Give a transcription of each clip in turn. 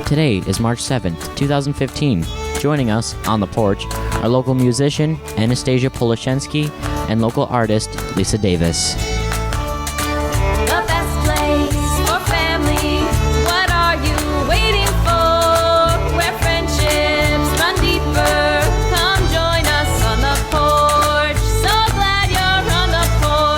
Today is March 7th, 2015. Joining us on the porch are local musician Anastasia Polashenski and local artist Lisa Davis. The best place for family. What are you waiting for? Where friendships run deeper. Come join us on the porch. So glad you're on the porch.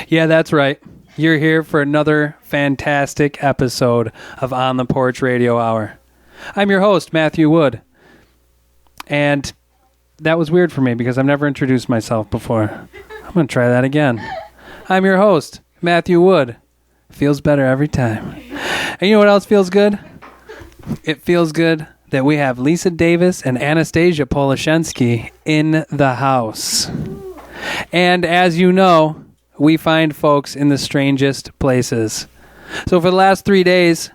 Yeah, that's right. You're here for another fantastic episode of On the Porch Radio Hour. I'm your host, Matthew Wood. And that was weird for me because I've never introduced myself before. I'm going to try that again. I'm your host, Matthew Wood. Feels better every time. And you know what else feels good? It feels good that we have Lisa Davis and Anastasia Polashenski in the house. And as you know, we find folks in the strangest places. So for the last 3 days,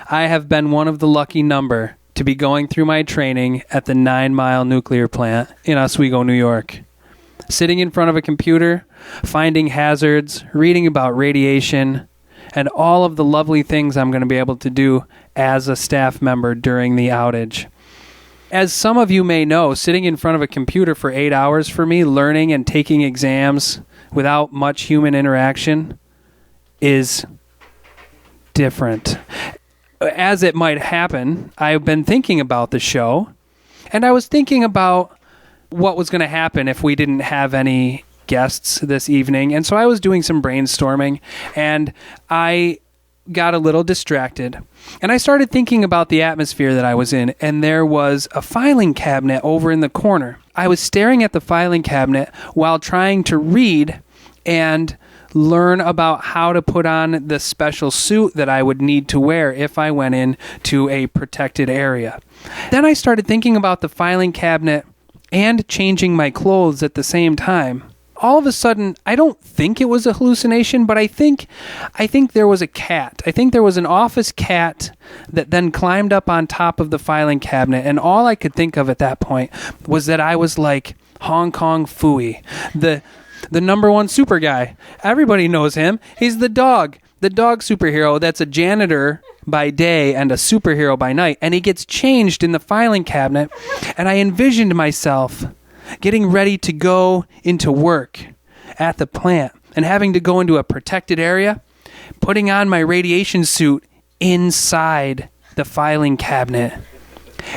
I have been one of the lucky number to be going through my training at the 9 Mile nuclear plant in Oswego, New York. Sitting in front of a computer, finding hazards, reading about radiation, and all of the lovely things I'm going to be able to do as a staff member during the outage. As some of you may know, sitting in front of a computer for 8 hours for me, learning and taking exams without much human interaction is different. As it might happen, I've been thinking about the show, and I was thinking about what was going to happen if we didn't have any guests this evening. And so I was doing some brainstorming, and I got a little distracted. And I started thinking about the atmosphere that I was in, and there was a filing cabinet over in the corner. I was staring at the filing cabinet while trying to read and learn about how to put on the special suit that I would need to wear if I went into a protected area. Then I started thinking about the filing cabinet and changing my clothes at the same time. All of a sudden, I don't think it was a hallucination, but I think there was a cat. I think there was an office cat that then climbed up on top of the filing cabinet, and all I could think of at that point was that I was like Hong Kong Phooey, the number one super guy. Everybody knows him. He's the dog superhero that's a janitor by day and a superhero by night, and he gets changed in the filing cabinet, and I envisioned myself getting ready to go into work at the plant and having to go into a protected area, putting on my radiation suit inside the filing cabinet,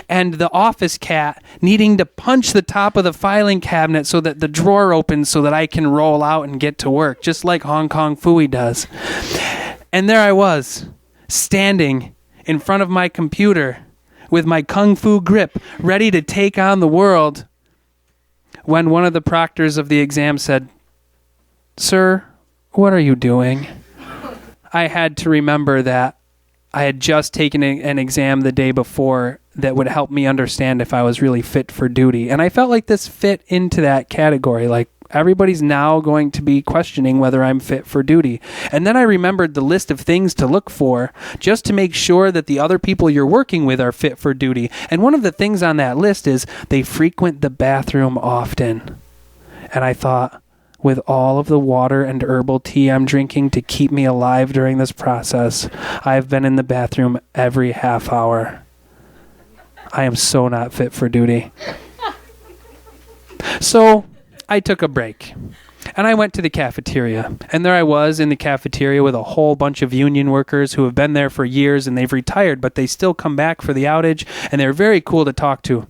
and the office cat needing to punch the top of the filing cabinet so that the drawer opens so that I can roll out and get to work, just like Hong Kong Phooey does. And there I was, standing in front of my computer with my kung fu grip, ready to take on the world, when one of the proctors of the exam said, "Sir, what are you doing?" I had to remember that I had just taken an exam the day before that would help me understand if I was really fit for duty. And I felt like this fit into that category. Like, everybody's now going to be questioning whether I'm fit for duty. And then I remembered the list of things to look for just to make sure that the other people you're working with are fit for duty. And one of the things on that list is they frequent the bathroom often. And I thought, with all of the water and herbal tea I'm drinking to keep me alive during this process, I've been in the bathroom every half hour. I am so not fit for duty. So I took a break, and I went to the cafeteria, and there I was in the cafeteria with a whole bunch of union workers who have been there for years, and they've retired, but they still come back for the outage, and they're very cool to talk to.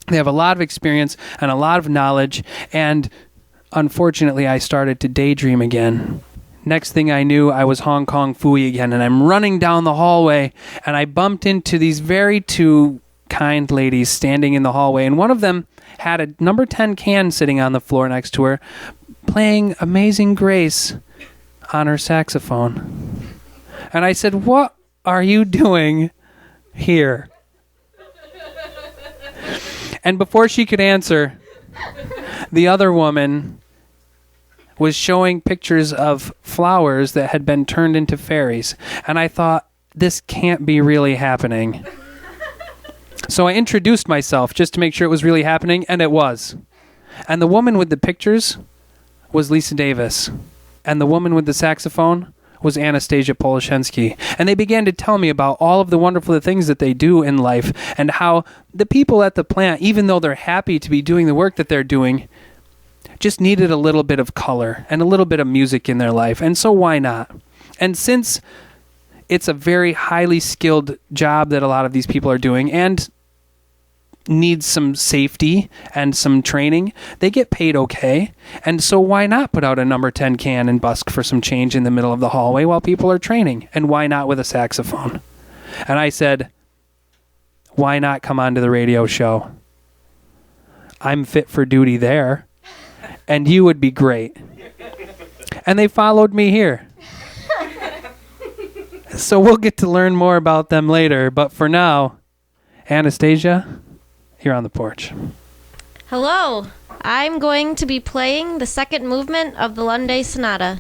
They have a lot of experience and a lot of knowledge, and unfortunately, I started to daydream again. Next thing I knew, I was Hong Kong Phooey again, and I'm running down the hallway, and I bumped into these very two kind ladies standing in the hallway, and one of them had a number 10 can sitting on the floor next to her, playing Amazing Grace on her saxophone. And I said, "What are you doing here?" And before she could answer, the other woman was showing pictures of flowers that had been turned into fairies. And I thought, this can't be really happening. So I introduced myself just to make sure it was really happening, and it was. And the woman with the pictures was Lisa Davis, and the woman with the saxophone was Anastasia Polashenski. And they began to tell me about all of the wonderful things that they do in life and how the people at the plant, even though they're happy to be doing the work that they're doing, just needed a little bit of color and a little bit of music in their life. And so why not? And since it's a very highly skilled job that a lot of these people are doing and needs some safety and some training, they get paid okay. And so why not put out a number 10 can and busk for some change in the middle of the hallway while people are training? And why not with a saxophone? And I said, why not come on to the radio show? I'm fit for duty there, and you would be great. And they followed me here. So we'll get to learn more about them later, but for now, Anastasia, you're on the porch. Hello, I'm going to be playing the second movement of the Lunday Sonata.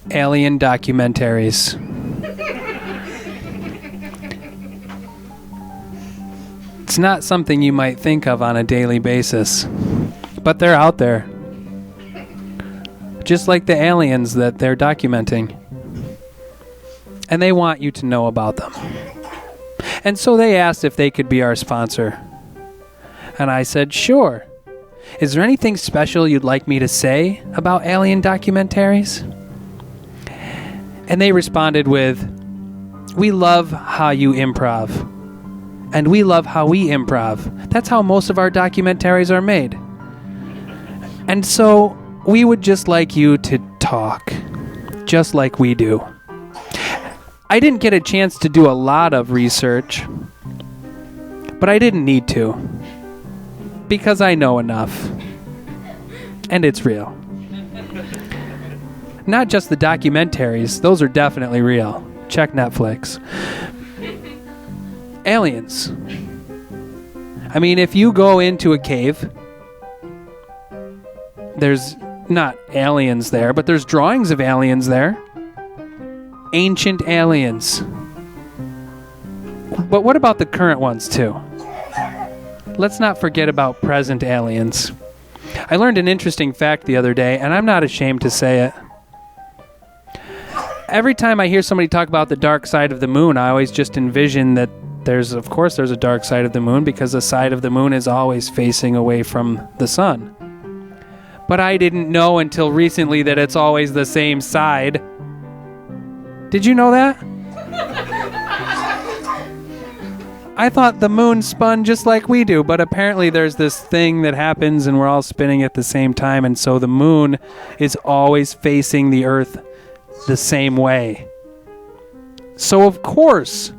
Alien documentaries. It's not something you might think of on a daily basis, but they're out there. Just like the aliens that they're documenting. And they want you to know about them. And so they asked if they could be our sponsor. And I said, sure. Is there anything special you'd like me to say about alien documentaries? And they responded with, we love how you improv. And we love how we improv. That's how most of our documentaries are made. And so we would just like you to talk, just like we do. I didn't get a chance to do a lot of research, but I didn't need to, because I know enough. And it's real. not just the documentaries. Those are definitely real. Check Netflix. Aliens. I mean, if you go into a cave, there's not aliens there, but there's drawings of aliens there. Ancient aliens. But what about the current ones, too? Let's not forget about present aliens. I learned an interesting fact the other day, and I'm not ashamed to say it. Every time I hear somebody talk about the dark side of the moon, I always just envision that there's a dark side of the moon because the side of the moon is always facing away from the sun. But I didn't know until recently that it's always the same side. Did you know that? I thought the moon spun just like we do, but apparently there's this thing that happens and we're all spinning at the same time, and so the moon is always facing the Earth the same way. So of course,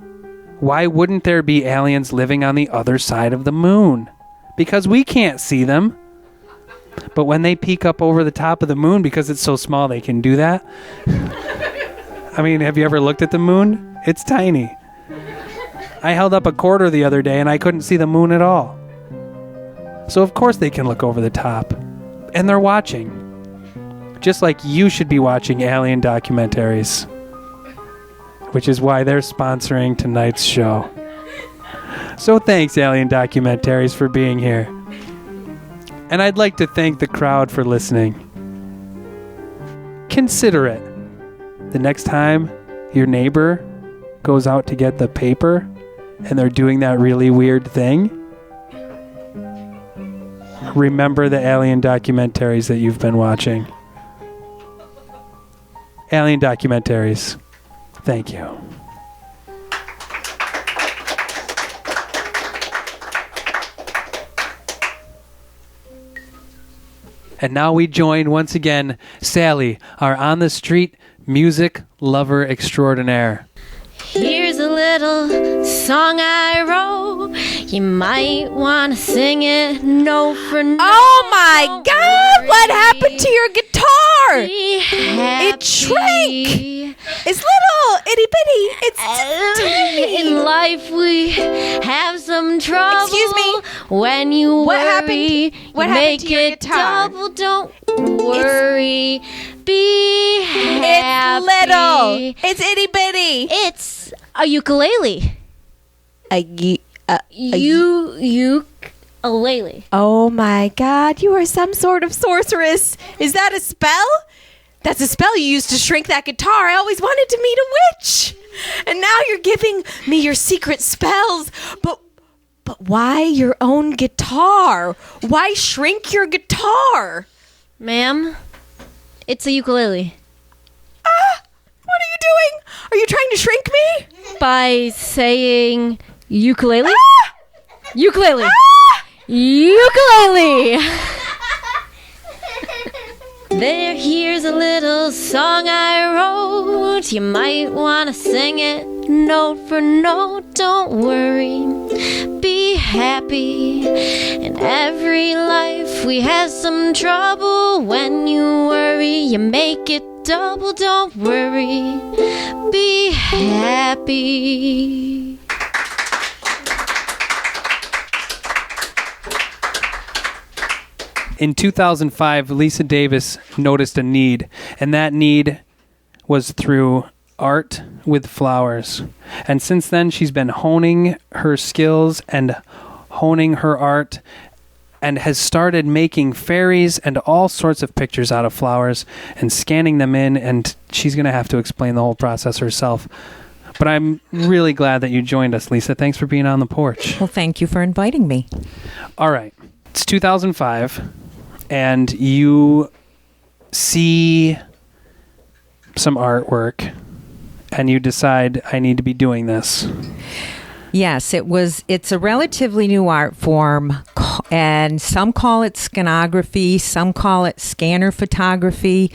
why wouldn't there be aliens living on the other side of the moon? Because we can't see them. But when they peek up over the top of the moon, because it's so small they can do that. I mean, have you ever looked at the moon? It's tiny. I held up a quarter the other day and I couldn't see the moon at all. So of course they can look over the top. And they're watching. Just like you should be watching alien documentaries. Which is why they're sponsoring tonight's show. So thanks, Alien Documentaries, for being here. And I'd like to thank the crowd for listening. Consider it. The next time your neighbor goes out to get the paper and they're doing that really weird thing, remember the alien documentaries that you've been watching. Alien Documentaries. Thank you. And now we join once again Sally, our on-the-street music lover extraordinaire. Here's a little song I wrote. You might want to sing it note for note. Oh my God! What happened to your guitar? It shrank. It's little, itty bitty. It's tiny. In life we have some trouble. Excuse me. When you What worry, happened? What you happened make to your it guitar? double. Don't worry. Be happy. It's little. It's itty bitty. It's a ukulele. Ukulele. Oh my God! You are some sort of sorceress. Is that a spell? That's a spell you used to shrink that guitar. I always wanted to meet a witch, and now you're giving me your secret spells. But why your own guitar? Why shrink your guitar? Ma'am, it's a ukulele. What are you doing? Are you trying to shrink me? By saying ukulele? Ukulele. Ah! Ukulele. Here's a little song I wrote. You might want to sing it note for note. Don't worry, be happy. In every life we have some trouble. When you worry, you make it double. Don't worry, be happy. In 2005, Lisa Davis noticed a need, and that need was through art with flowers. And since then, she's been honing her skills and honing her art and has started making fairies and all sorts of pictures out of flowers and scanning them in, and she's going to have to explain the whole process herself. But I'm really glad that you joined us, Lisa. Thanks for being on the porch. Well, thank you for inviting me. All right. It's 2005, and you see some artwork, and you decide, I need to be doing this. Yes, it's a relatively new art form, and some call it scanography, some call it scanner photography.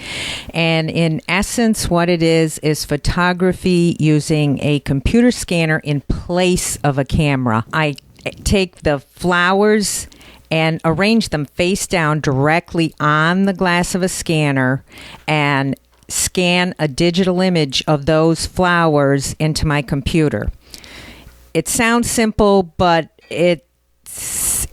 And in essence, what it is photography using a computer scanner in place of a camera. I take the flowers and arrange them face down directly on the glass of a scanner, and scan a digital image of those flowers into my computer. It sounds simple, but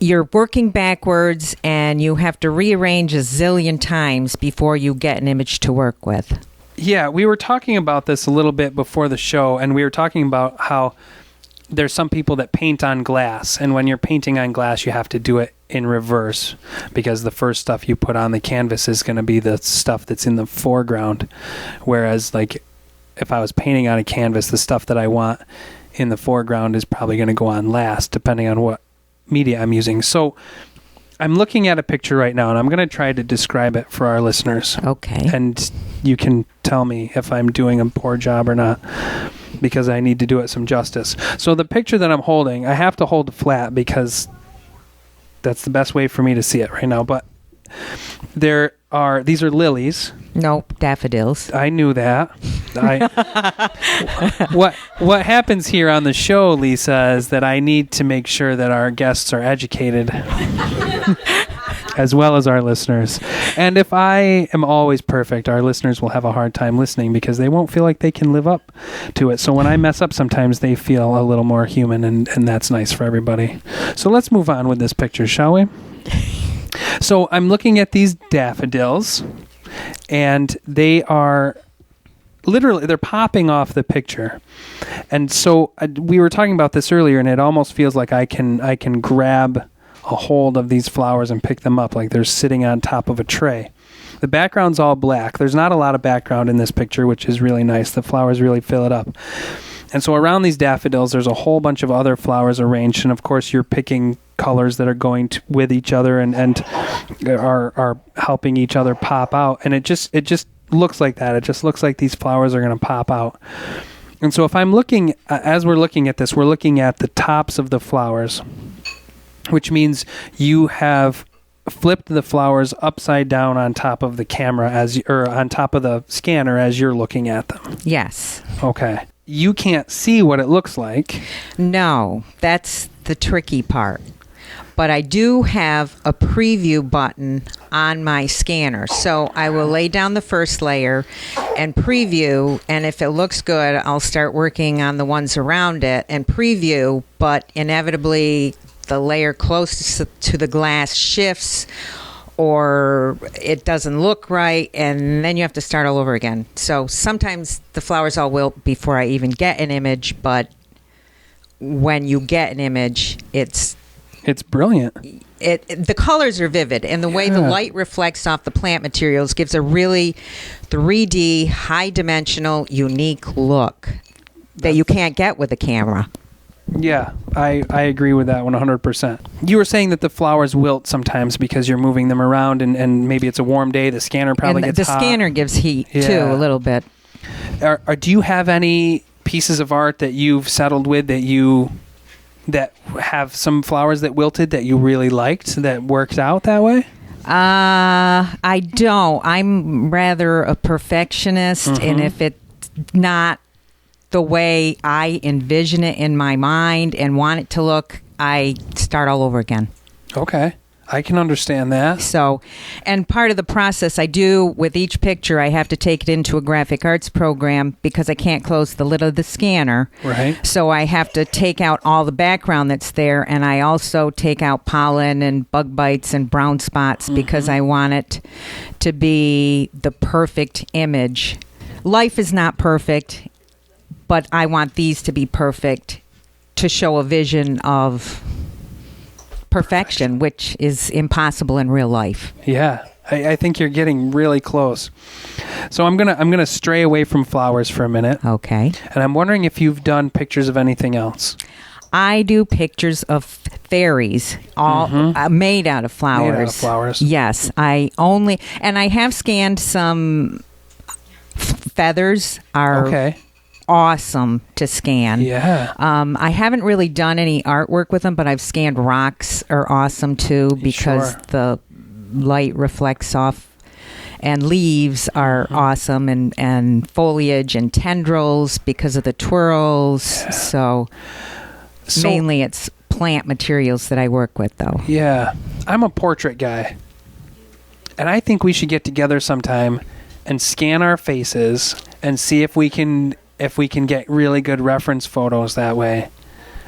you're working backwards and you have to rearrange a zillion times before you get an image to work with. Yeah, we were talking about this a little bit before the show, and we were talking about how there's some people that paint on glass, and when you're painting on glass, you have to do it in reverse because the first stuff you put on the canvas is going to be the stuff that's in the foreground, whereas like if I was painting on a canvas, the stuff that I want in the foreground is probably going to go on last, depending on what media I'm using. So I'm looking at a picture right now, and I'm going to try to describe it for our listeners. Okay. And you can tell me if I'm doing a poor job or not, because I need to do it some justice. So the picture that I'm holding, I have to hold it flat because that's the best way for me to see it right now. But these are lilies. Nope, daffodils. I knew that. What happens here on the show, Lisa, is that I need to make sure that our guests are educated as well as our listeners. And if I am always perfect, our listeners will have a hard time listening because they won't feel like they can live up to it. So when I mess up, sometimes they feel a little more human, and that's nice for everybody. So let's move on with this picture, shall we? So I'm looking at these daffodils, and they are literally, they're popping off the picture. And so we were talking about this earlier, and it almost feels like I can grab a hold of these flowers and pick them up like they're sitting on top of a tray. The background's all black. There's not a lot of background in this picture, which is really nice. The flowers really fill it up. And so around these daffodils, there's a whole bunch of other flowers arranged, and of course you're picking colors that are going with each other and are helping each other pop out. And it just looks like that. It just looks like these flowers are going to pop out. And so if I'm looking, as we're looking at this, we're looking at the tops of the flowers, which means you have flipped the flowers upside down on top of the camera or on top of the scanner as you're looking at them. Yes. Okay. You can't see what it looks like. No, that's the tricky part. But I do have a preview button on my scanner. So I will lay down the first layer and preview, and if it looks good, I'll start working on the ones around it and preview, but inevitably the layer closest to the glass shifts or it doesn't look right, and then you have to start all over again. So sometimes the flowers all wilt before I even get an image, but when you get an image, it's brilliant. The colors are vivid, and the way the light reflects off the plant materials gives a really 3D, high-dimensional, unique look that you can't get with a camera. Yeah, I agree with that 100%. You were saying that the flowers wilt sometimes because you're moving them around, and maybe it's a warm day. The scanner probably gets hot. The scanner gives heat, too, a little bit. Do you have any pieces of art that you've settled with that have some flowers that wilted that you really liked that worked out that way? I don't. I'm rather a perfectionist, and if it's not the way I envision it in my mind and want it to look, I start all over again. Okay. I can understand that. So, and part of the process I do with each picture, I have to take it into a graphic arts program because I can't close the lid of the scanner. Right. So I have to take out all the background that's there, and I also take out pollen and bug bites and brown spots because I want it to be the perfect image. Life is not perfect, but I want these to be perfect to show a vision of perfection, which is impossible in real life. Yeah, I think you're getting really close. So I'm gonna stray away from flowers for a minute. Okay. And I'm wondering if you've done pictures of anything else. I do pictures of fairies, all made out of flowers. Made out of flowers. Yes, I have scanned some feathers. Are awesome to scan. Yeah. I haven't really done any artwork with them, but I've scanned rocks are awesome too because the light reflects off, and leaves are awesome, and foliage and tendrils because of the twirls. Yeah. So mainly it's plant materials that I work with though. Yeah. I'm a portrait guy, and I think we should get together sometime and scan our faces and see if we can get really good reference photos that way.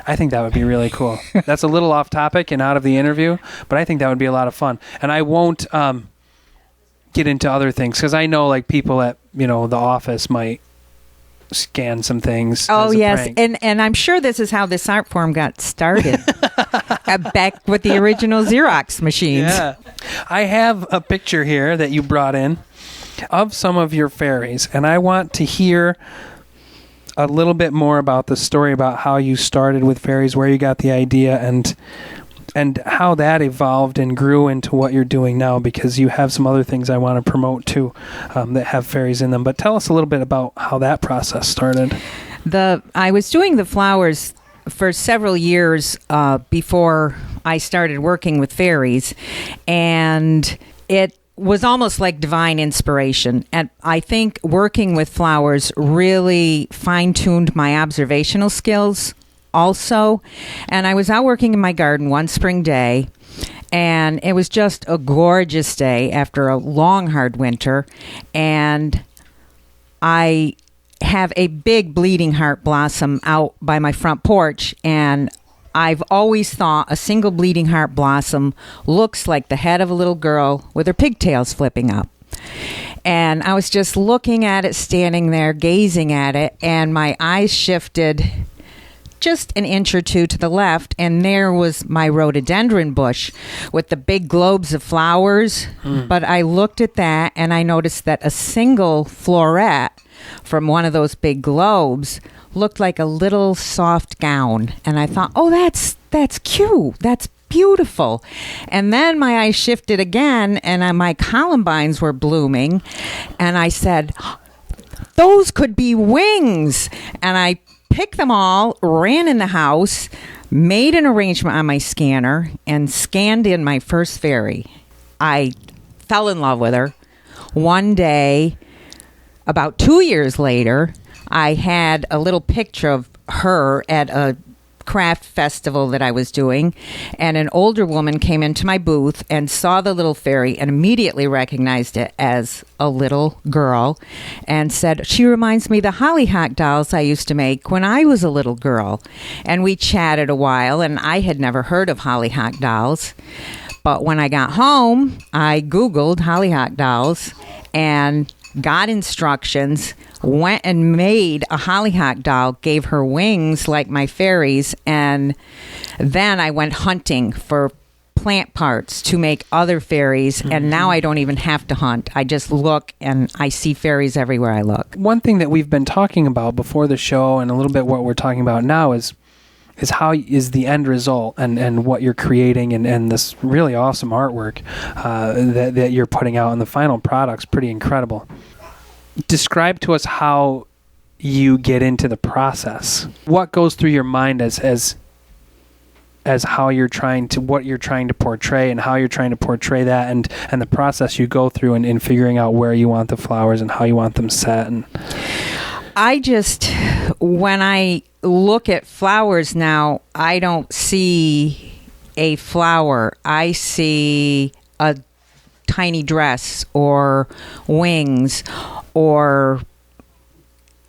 I think that would be really cool. That's a little off topic and out of the interview, but I think that would be a lot of fun. And I won't get into other things because I know like people at the office might scan some things. Oh as a yes, prank. and I'm sure this is how this art form got started. Back with the original Xerox machines. Yeah, I have a picture here that you brought in of some of your fairies, and I want to hear a little bit more about the story about how you started with fairies, where you got the idea, and how that evolved and grew into what you're doing now, because you have some other things I want to promote too that have fairies in them. But tell us a little bit about how that process started. I was doing the flowers for several years before I started working with fairies, and it was almost like divine inspiration. And I think working with flowers really fine-tuned my observational skills also. And I was out working in my garden one spring day, and it was just a gorgeous day after a long, hard winter. And I have a big bleeding heart blossom out by my front porch, and I've always thought a single bleeding heart blossom looks like the head of a little girl with her pigtails flipping up. And I was just looking at it, standing there, gazing at it, and my eyes shifted just an inch or two to the left, and there was my rhododendron bush with the big globes of flowers. But I looked at that, and I noticed that a single floret from one of those big globes looked like a little soft gown. And I thought, oh, that's cute. That's beautiful. And then my eyes shifted again, and my columbines were blooming. And I said, those could be wings. And I picked them all, ran in the house, made an arrangement on my scanner, and scanned in my first fairy. I fell in love with her. One day, about 2 years later, I had a little picture of her at a craft festival that I was doing, and an older woman came into my booth and saw the little fairy and immediately recognized it as a little girl and said, she reminds me of the hollyhock dolls I used to make when I was a little girl. And we chatted a while, and I had never heard of hollyhock dolls. But when I got home, I Googled hollyhock dolls and got instructions, went and made a hollyhock doll, gave her wings like my fairies, and then I went hunting for plant parts to make other fairies, and now I don't even have to hunt. I just look, and I see fairies everywhere I look. One thing that we've been talking about before the show, and a little bit what we're talking about now, is how is the end result and what you're creating and this really awesome artwork that you're putting out, and the final product's pretty incredible. Describe to us how you get into the process. What goes through your mind as how you're trying to, what you're trying to portray and how you're trying to portray that, and the process you go through in figuring out where you want the flowers and how you want them set. And when I look at flowers now, I don't see a flower. I see a tiny dress or wings,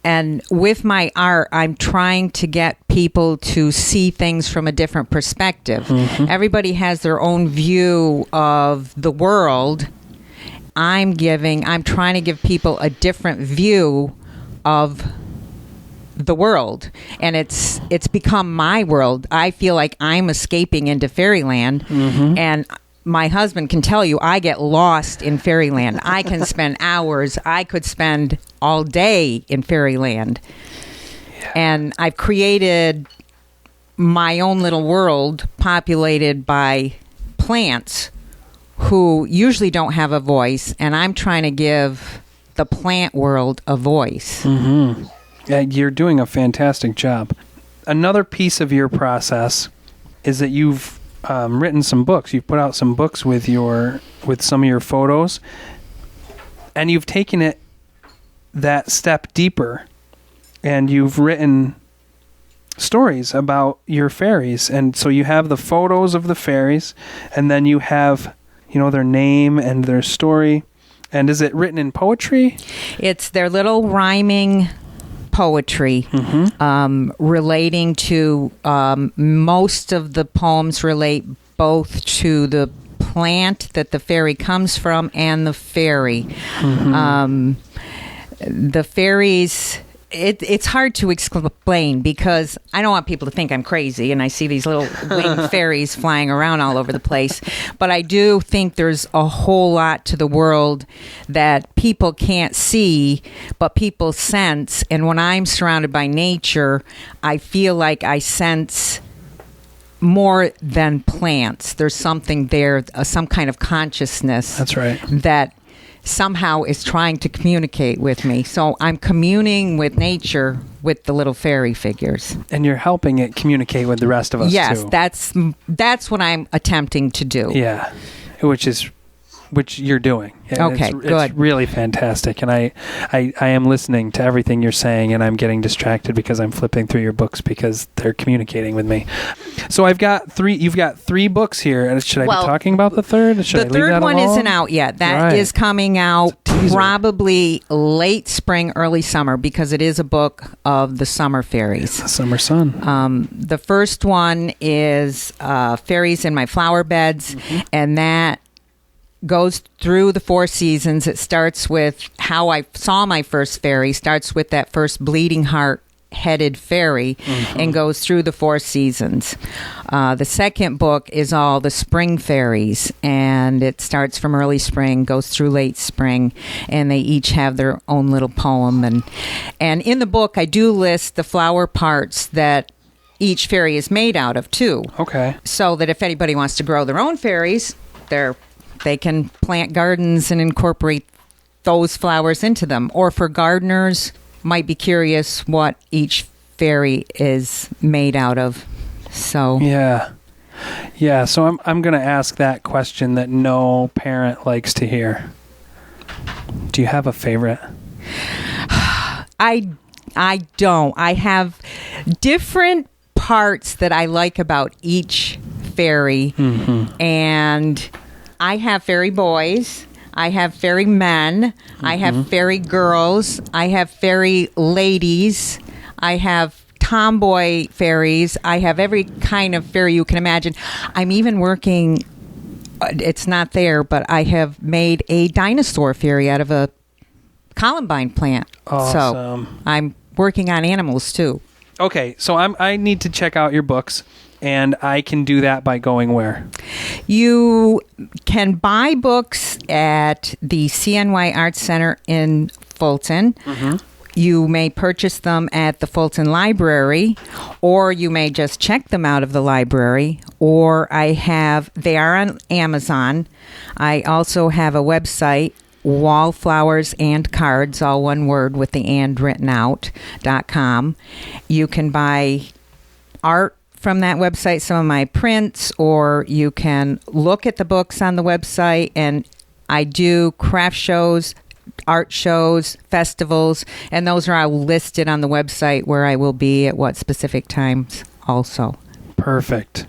and with my art, I'm trying to get people to see things from a different perspective. Everybody has their own view of the world. I'm trying to give people a different view of the world, and it's become my world. I feel like I'm escaping into fairyland, and my husband can tell you I get lost in fairyland. I can spend hours. I could spend all day in fairyland. Yeah. And I've created my own little world populated by plants who usually don't have a voice, and I'm trying to give the plant world a voice. Yeah, you're doing a fantastic job. Another piece of your process is that you've written some books. You've put out some books with some of your photos, and you've taken it that step deeper, and you've written stories about your fairies. And so you have the photos of the fairies, and then you have their name and their story, And is it written in poetry? It's their little rhyming poetry relating to most of the poems relate both to the plant that the fairy comes from and the fairy. The fairies, it's hard to explain because I don't want people to think I'm crazy and I see these little winged fairies flying around all over the place. But I do think there's a whole lot to the world that people can't see, but people sense. And when I'm surrounded by nature, I feel like I sense more than plants. There's something there, some kind of consciousness. That's right. That somehow is trying to communicate with me. So I'm communing with nature with the little fairy figures. And you're helping it communicate with the rest of us, yes, too. that's what I'm attempting to do. Yeah, which you're doing. Okay, it's good. Really fantastic. And I am listening to everything you're saying, and I'm getting distracted because I'm flipping through your books because they're communicating with me. So you've got 3 books here. And should I be talking about the third? Should I leave that The third one alone? isn't out yet. That is coming out probably late spring, early summer, because it is a book of the summer fairies. The summer sun. The first one is Fairies in My Flower Beds, and that goes through the 4 seasons. It starts with how I saw my first fairy, starts with that first bleeding heart headed fairy, and goes through the 4 seasons. The second book is all the spring fairies, and it starts from early spring, goes through late spring, and they each have their own little poem. And in the book, I do list the flower parts that each fairy is made out of, too. Okay. So that if anybody wants to grow their own fairies, they can plant gardens and incorporate those flowers into them. Or for gardeners, might be curious what each fairy is made out of. So yeah. So I'm going to ask that question that no parent likes to hear. Do you have a favorite? I don't. I have different parts that I like about each fairy, and I have fairy boys, I have fairy men, I have fairy girls, I have fairy ladies, I have tomboy fairies, I have every kind of fairy you can imagine. I'm even working, it's not there, but I have made a dinosaur fairy out of a columbine plant. Awesome. So I'm working on animals too. Okay, so I need to check out your books. And I can do that by going where? You can buy books at the CNY Arts Center in Fulton. You may purchase them at the Fulton Library, or you may just check them out of the library, or they are on Amazon. I also have a website, Wallflowers and Cards, all one word with the and written out, .com. You can buy art from that website, some of my prints, or you can look at the books on the website. And I do craft shows, art shows, festivals, and those are all listed on the website where I will be at what specific times also. Perfect.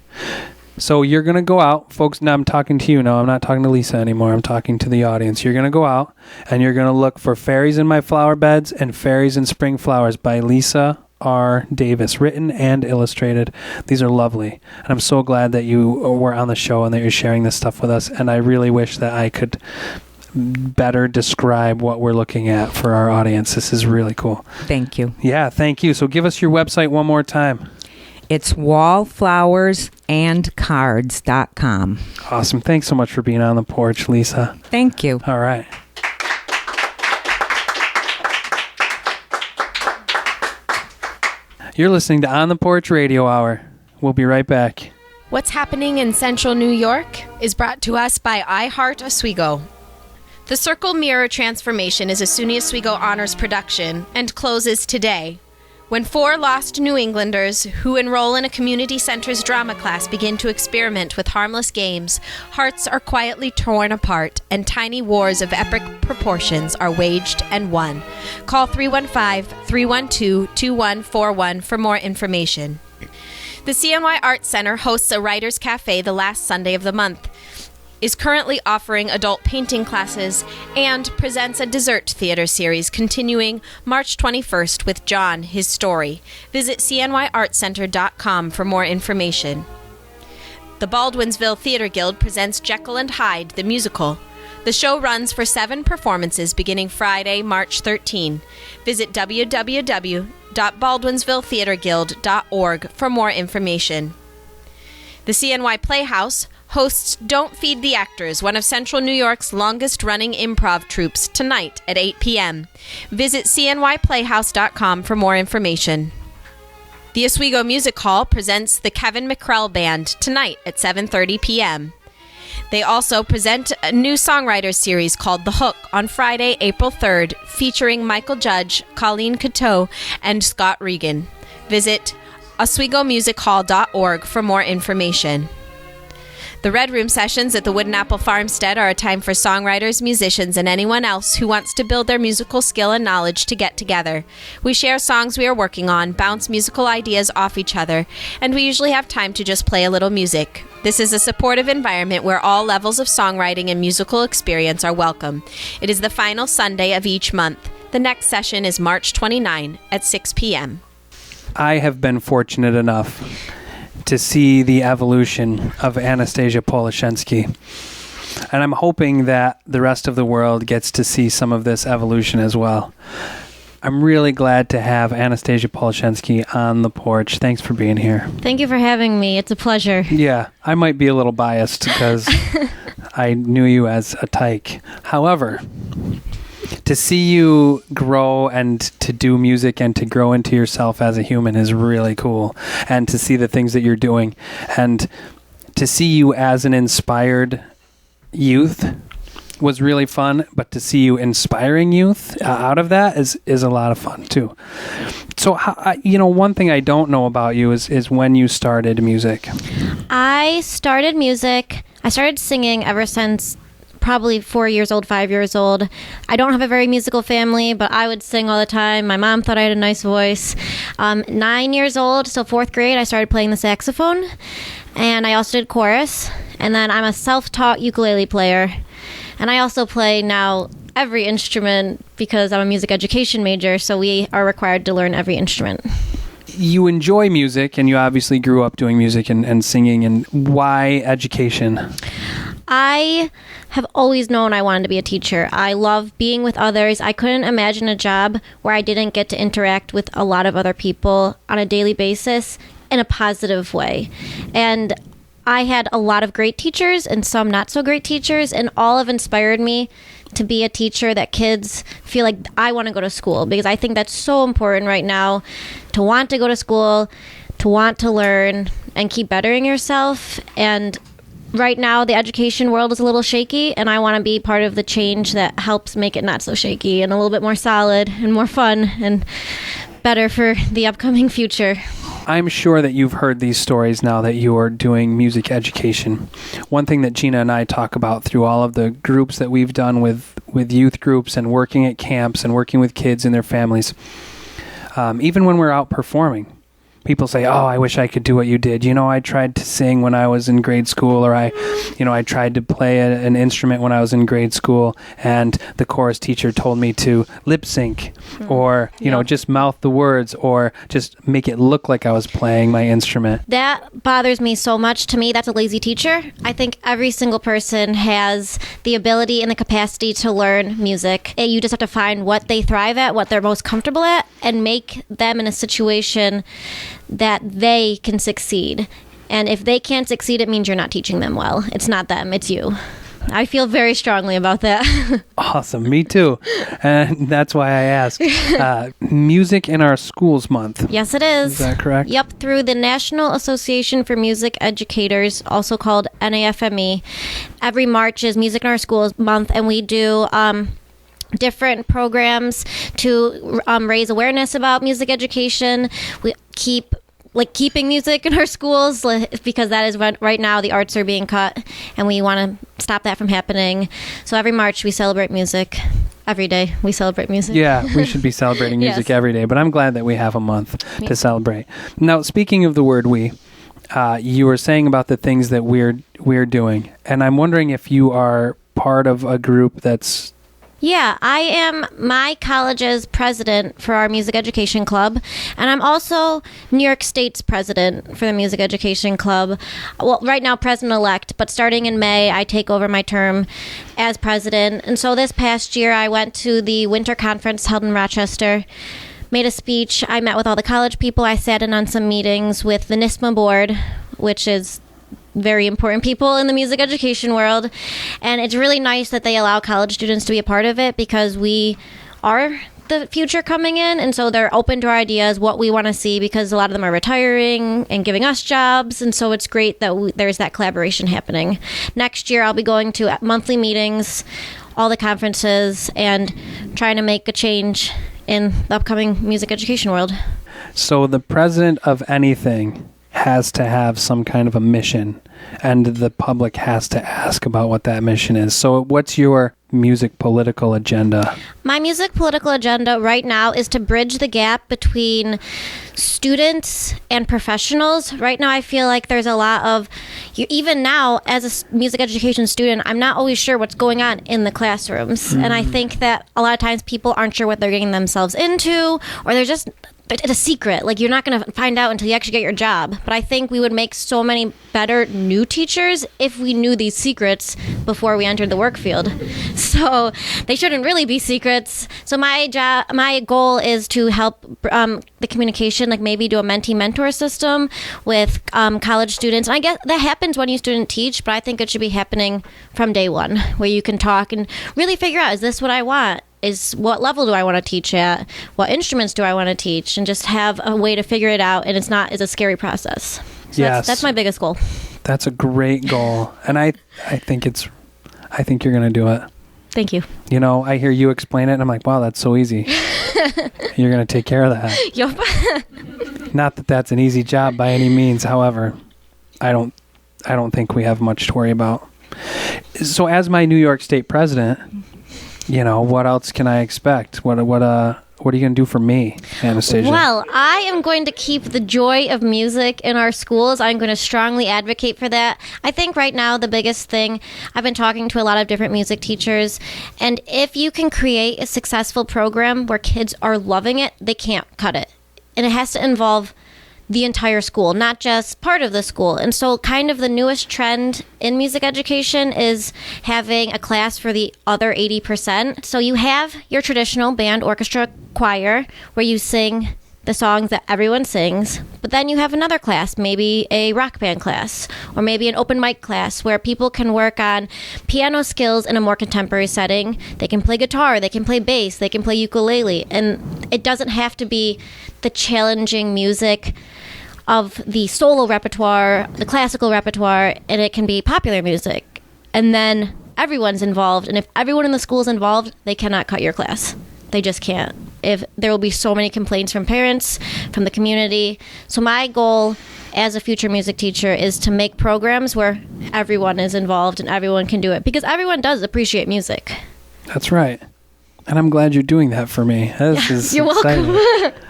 So you're going to go out, folks. Now I'm talking to you. No, I'm not talking to Lisa anymore. I'm talking to the audience. You're going to go out and you're going to look for Fairies in My Flower Beds and Fairies in Spring Flowers by Lisa R. Davis, written and illustrated. These are lovely. And I'm so glad that you were on the show and that you're sharing this stuff with us. And I really wish that I could better describe what we're looking at for our audience. This is really cool. Thank you. Yeah, thank you. So give us your website one more time. It's wallflowersandcards.com. Awesome. Thanks so much for being on the porch, Lisa. Thank you. All right. You're listening to On the Porch Radio Hour. We'll be right back. What's happening in Central New York is brought to us by iHeart Oswego. The Circle Mirror Transformation is a SUNY Oswego Honors production and closes today, when 4 lost New Englanders who enroll in a community center's drama class begin to experiment with harmless games. Hearts are quietly torn apart, and tiny wars of epic proportions are waged and won. Call 315-312-2141 for more information. The CNY Arts Center hosts a Writers Cafe the last Sunday of the month. is currently offering adult painting classes and presents a dessert theater series continuing March 21st with John, His Story. Visit cnyartcenter.com for more information. The Baldwinsville Theater Guild presents Jekyll and Hyde, the musical. The show runs for 7 performances beginning Friday, March 13. Visit www.baldwinsvilletheaterguild.org for more information. The CNY Playhouse hosts Don't Feed the Actors, one of Central New York's longest-running improv troupes, tonight at 8 p.m. Visit cnyplayhouse.com for more information. The Oswego Music Hall presents the Kevin McCrell Band tonight at 7:30 p.m. They also present a new songwriters series called The Hook on Friday, April 3rd, featuring Michael Judge, Colleen Coteau, and Scott Regan. Visit oswegomusichall.org for more information. The Red Room sessions at the Wooden Apple Farmstead are a time for songwriters, musicians, and anyone else who wants to build their musical skill and knowledge to get together. We share songs we are working on, bounce musical ideas off each other, and we usually have time to just play a little music. This is a supportive environment where all levels of songwriting and musical experience are welcome. It is the final Sunday of each month. The next session is March 29 at 6 p.m. I have been fortunate enough to see the evolution of Anastasia Polashenski. And I'm hoping that the rest of the world gets to see some of this evolution as well. I'm really glad to have Anastasia Polashenski on the porch. Thanks for being here. Thank you for having me. It's a pleasure. Yeah, I might be a little biased because I knew you as a tyke. However, to see you grow and to do music and to grow into yourself as a human is really cool. And to see the things that you're doing and to see you as an inspired youth was really fun, but to see you inspiring youth out of that is a lot of fun too. So, one thing I don't know about you is when you started music. I started singing ever since probably 4 years old, 5 years old. I don't have a very musical family, but I would sing all the time. My mom thought I had a nice voice. 9 years old, so 4th grade, I started playing the saxophone, and I also did chorus. And then I'm a self-taught ukulele player, and I also play now every instrument because I'm a music education major, so we are required to learn every instrument. You enjoy music, and you obviously grew up doing music and singing, and why education? I have always known I wanted to be a teacher. I love being with others. I couldn't imagine a job where I didn't get to interact with a lot of other people on a daily basis in a positive way. And I had a lot of great teachers and some not so great teachers, and all have inspired me to be a teacher that kids feel like I want to go to school, because I think that's so important right now, to want to go to school, to want to learn and keep bettering yourself. And right now, the education world is a little shaky, and I want to be part of the change that helps make it not so shaky and a little bit more solid and more fun and better for the upcoming future. I'm sure that you've heard these stories now that you are doing music education. One thing that Gina and I talk about through all of the groups that we've done with youth groups and working at camps and working with kids and their families, even when we're out performing, people say, "Oh, I wish I could do what you did. I tried to sing when I was in grade school, or I tried to play an instrument when I was in grade school, and the chorus teacher told me to lip sync, or just mouth the words, or just make it look like I was playing my instrument." That bothers me so much. To me, that's a lazy teacher. I think every single person has the ability and the capacity to learn music. You just have to find what they thrive at, what they're most comfortable at, and make them in a situation that they can succeed. And if they can't succeed, it means you're not teaching them well. It's not them, it's you. I feel very strongly about that. Awesome, me too. And that's why I asked. Music in Our Schools Month. Yes, it is. Is that correct? Yep, through the National Association for Music Educators, also called NAFME. Every March is Music in Our Schools Month, and we do different programs to raise awareness about music education. We keeping music in our schools, because that is right now the arts are being cut, and we want to stop that from happening. So every March we celebrate music. Every day we celebrate music. Yeah, we should be celebrating music Yes. every day, but I'm glad that we have a month to celebrate. Now, speaking of the word we, you were saying about the things that we're doing, and I'm wondering if you are part of a group that's. Yeah, I am my college's president for our music education club, and I'm also New York State's president for the music education club. Well, right now president-elect, but starting in May, I take over my term as president. And so this past year, I went to the winter conference held in Rochester, made a speech. I met with all the college people. I sat in on some meetings with the NISMA board, which is very important people in the music education world. And it's really nice that they allow college students to be a part of it, because we are the future coming in. And so they're open to our ideas, what we want to see, because a lot of them are retiring and giving us jobs. And so it's great that there's that collaboration happening. Next year, I'll be going to monthly meetings, all the conferences, and trying to make a change in the upcoming music education world. So the president of anything has to have some kind of a mission, and the public has to ask about what that mission is. So what's your music political agenda? My music political agenda right now is to bridge the gap between students and professionals. Right now, I feel like there's a lot of, even now as a music education student, I'm not always sure what's going on in the classrooms. And I think that a lot of times people aren't sure what they're getting themselves into, or they're just, it's a secret. Like, you're not going to find out until you actually get your job. But I think we would make so many better new teachers if we knew these secrets before we entered the work field. So they shouldn't really be secrets. So my goal is to help the communication, like maybe do a mentee-mentor system with college students. And I guess that happens when you student teach, but I think it should be happening from day one, where you can talk and really figure out, is this what I want? Is what level do I want to teach at? What instruments do I want to teach? And just have a way to figure it out, and it's a scary process. So Yes. that's my biggest goal. That's a great goal, and I think you're going to do it. Thank you. You know, I hear you explain it, and I'm like, wow, that's so easy. You're going to take care of that. Yup. Not that that's an easy job by any means. However, I don't think we have much to worry about. So, as my New York State president, you know, what else can I expect? What are you going to do for me, Anastasia? Well, I am going to keep the joy of music in our schools. I'm going to strongly advocate for that. I think right now the biggest thing, I've been talking to a lot of different music teachers, and if you can create a successful program where kids are loving it, they can't cut it. And it has to involve the entire school, not just part of the school. And so kind of the newest trend in music education is having a class for the other 80%. So you have your traditional band, orchestra, choir, where you sing the songs that everyone sings, but then you have another class, maybe a rock band class, or maybe an open mic class where people can work on piano skills in a more contemporary setting. They can play guitar, they can play bass, they can play ukulele, and it doesn't have to be the challenging music of the solo repertoire, the classical repertoire, and it can be popular music. And then everyone's involved, and if everyone in the school is involved, they cannot cut your class. They just can't. If there will be so many complaints from parents, from the community. So my goal as a future music teacher is to make programs where everyone is involved and everyone can do it, because everyone does appreciate music. That's right. And I'm glad you're doing that for me. This is You're exciting. welcome.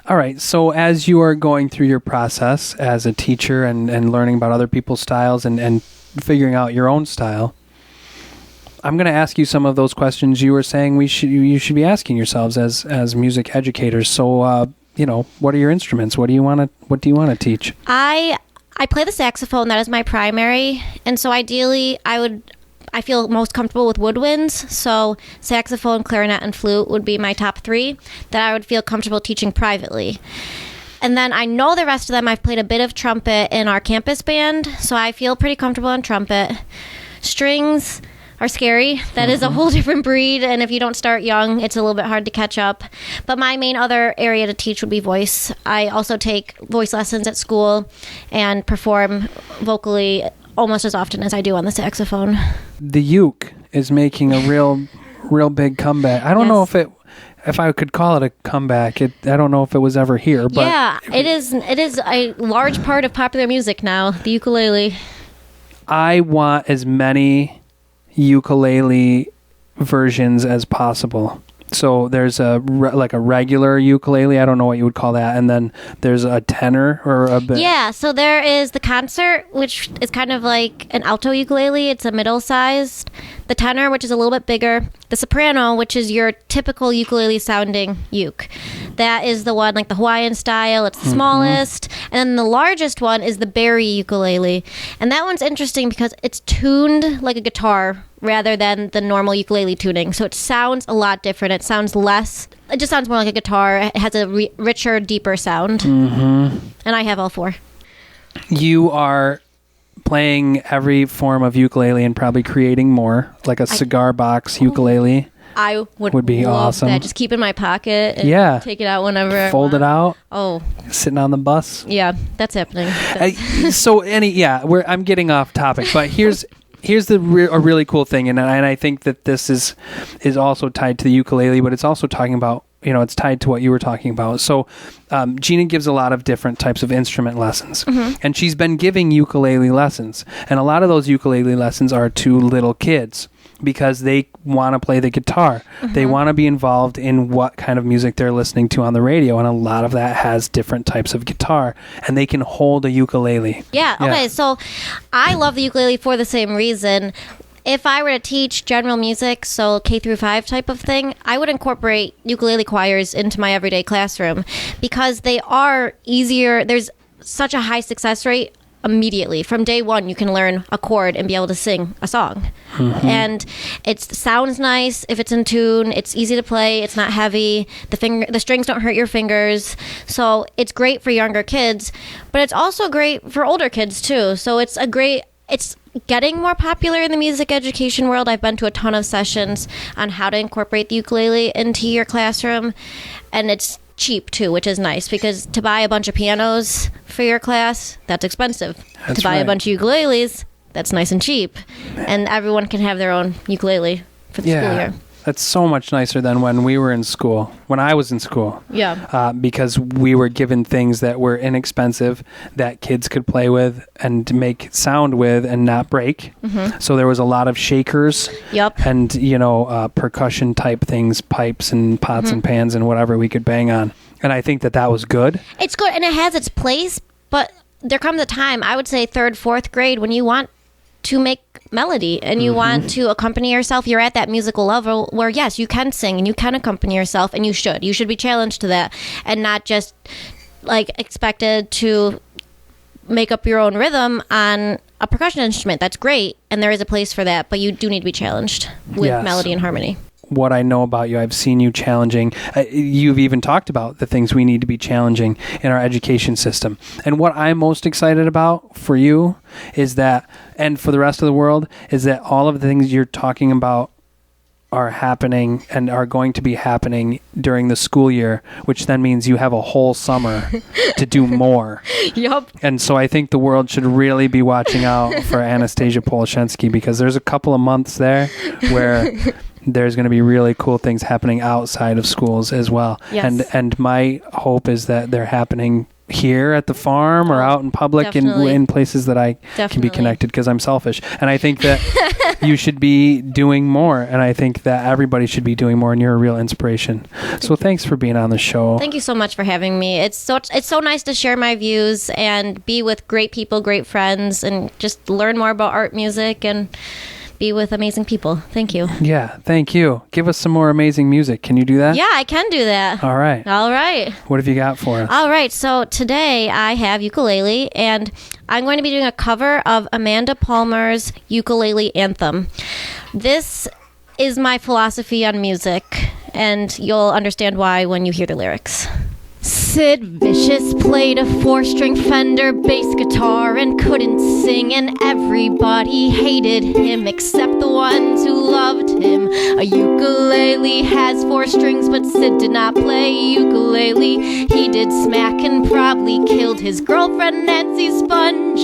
All right. So as you are going through your process as a teacher and learning about other people's styles and figuring out your own style, I'm going to ask you some of those questions you were saying you should be asking yourselves as music educators. So, you know, what are your instruments? What do you want to teach? I play the saxophone. That is my primary. And so ideally, I feel most comfortable with woodwinds. So saxophone, clarinet, and flute would be my top three that I would feel comfortable teaching privately. And then I know the rest of them. I've played a bit of trumpet in our campus band, so I feel pretty comfortable on trumpet. Strings are scary. That is a whole different breed, and if you don't start young, it's a little bit hard to catch up. But my main other area to teach would be voice. I also take voice lessons at school and perform vocally almost as often as I do on the saxophone. The uke is making a real big comeback. I don't know if I could call it a comeback. I don't know if it was ever here, but yeah, it is a large part of popular music now, the ukulele. I want as many ukulele versions as possible. So there's like a regular ukulele. I don't know what you would call that. And then there's a tenor or a bit. Yeah, so there is the concert, which is kind of like an alto ukulele. It's a middle-sized. The tenor, which is a little bit bigger. The soprano, which is your typical ukulele sounding uke. That is the one like the Hawaiian style. It's the smallest. And then the largest one is the Barry ukulele. And that one's interesting because it's tuned like a guitar rather than the normal ukulele tuning. So it sounds a lot different. It just sounds more like a guitar. It has a richer, deeper sound. And I have all four. You are playing every form of ukulele and probably creating more, like a cigar box ukulele. I would be love awesome. that. Just keep it in my pocket and Yeah. take it out whenever I Fold want. it out, Oh, sitting on the bus. yeah, that's happening. I'm getting off topic, but here's a really cool thing, and I think that this is also tied to the ukulele, but it's also talking about, it's tied to what you were talking about. So Gina gives a lot of different types of instrument lessons, and she's been giving ukulele lessons, and a lot of those ukulele lessons are to little kids because they want to play the guitar. They want to be involved in what kind of music they're listening to on the radio, and a lot of that has different types of guitar, and they can hold a ukulele. Yeah, okay, so I love the ukulele for the same reason. If I were to teach general music, so K through 5 type of thing, I would incorporate ukulele choirs into my everyday classroom because they are easier. There's such a high success rate immediately. From day one, you can learn a chord and be able to sing a song. And it sounds nice if it's in tune. It's easy to play. It's not heavy. The strings don't hurt your fingers. So it's great for younger kids, but it's also great for older kids too. So it's getting more popular in the music education world. I've been to a ton of sessions on how to incorporate the ukulele into your classroom, and it's cheap too, which is nice because to buy a bunch of pianos for your class, that's expensive. That's to buy right. a bunch of ukuleles, that's nice and cheap. And everyone can have their own ukulele for the school year. That's so much nicer than when we were in school, when I was in school. Yeah. Because we were given things that were inexpensive that kids could play with and make sound with and not break. So there was a lot of shakers Yep. and, percussion type things, pipes and pots and pans and whatever we could bang on. And I think that was good. It's good and it has its place, but there comes a time, I would say 3rd, 4th grade, when you want to make melody and you want to accompany yourself. You're at that musical level where yes, you can sing and you can accompany yourself, and you should be challenged to that and not just like expected to make up your own rhythm on a percussion instrument. That's great, and there is a place for that, but you do need to be challenged with Yes. melody and harmony. What I know about you, I've seen you challenging. You've even talked about the things we need to be challenging in our education system. And what I'm most excited about for you is that, and for the rest of the world, is that all of the things you're talking about are happening and are going to be happening during the school year, which then means you have a whole summer to do more. Yup. And so I think the world should really be watching out for Anastasia Polashenski, because there's a couple of months there where there's going to be really cool things happening outside of schools as well. Yes. And my hope is that they're happening here at the farm or out in public definitely. in places that I can be Definitely. connected, because I'm selfish. And I think that you should be doing more, and I think that everybody should be doing more, and you're a real inspiration. So thanks for being on the show. Thank you so much for having me. It's so nice to share my views and be with great people, great friends, and just learn more about art, music, and be with amazing people. Thank you. Yeah, thank you. Give us some more amazing music. Can you do that? Yeah, I can do that. All right. All right. What have you got for us? All right. So today I have ukulele, and I'm going to be doing a cover of Amanda Palmer's Ukulele Anthem. This is my philosophy on music, and you'll understand why when you hear the lyrics. Sid Vicious played a 4-string Fender bass guitar and couldn't sing, and everybody hated him except the ones who loved him. A ukulele has 4 strings, but Sid did not play ukulele. He did smack and probably killed his girlfriend Nancy Spungen.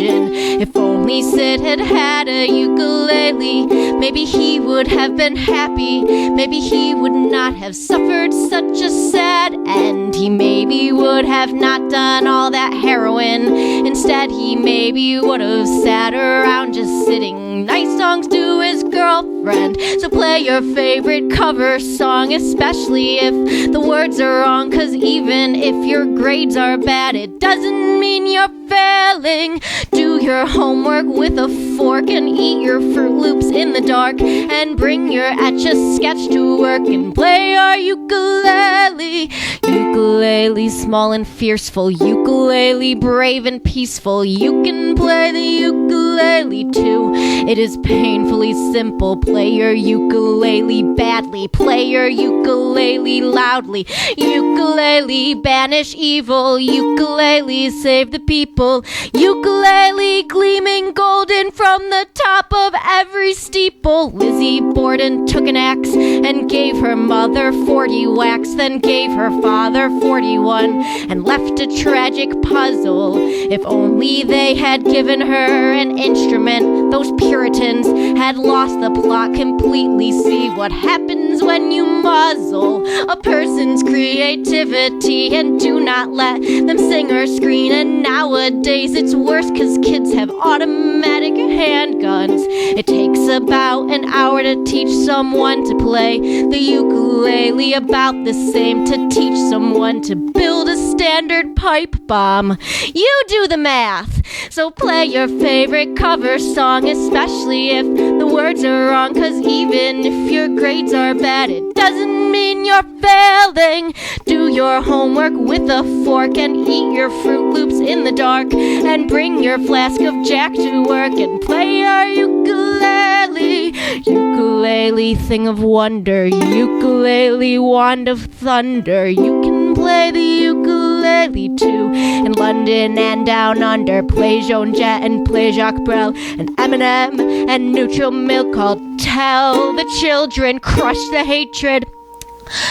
If only Sid had had a ukulele, maybe he would have been happy. Maybe he would not have suffered such a sad end. He maybe would have not done all that heroin. Instead, he maybe would have sat around just sitting. Nice songs to his girlfriend. So play your favorite cover song, especially if the words are wrong. Cause even if your grades are bad, it doesn't mean you're failing. Do your homework with a fork and eat your Fruit Loops in the dark. And bring your Etch-a-Sketch to work and play your ukulele. Ukulele small and fierceful, ukulele brave and peaceful. You can play the ukulele too. It is painfully simple. Play your ukulele badly. Play your ukulele loudly. Ukulele banish evil. Ukulele save the people. Ukulele gleaming golden from the top of every steeple. Lizzie Borden took an axe and gave her mother 40 whacks, then gave her father 41 and left a tragic puzzle. If only they had given her an instrument, those Puritans had lost the plot completely. See what happens when you muzzle a person's creativity and do not let them sing or scream. And nowadays it's worse cause kids have automatic handguns. It takes about an hour to teach someone to play the ukulele, about the same to teach someone to build a standard pipe bomb. You do the math. So play your favorite cover song, especially if the words are wrong. Cause even if your grades are bad, it doesn't mean you're failing. Do your homework with a fork and eat your Fruit Loops in the dark. And bring your flask of Jack to work and play your ukulele. Ukulele thing of wonder, ukulele wand of thunder. You can play the ukulele too. In London and down under, play Joan Jett and play Jacques Brel and Eminem and Neutral Milk. I'll tell the children, crush the hatred.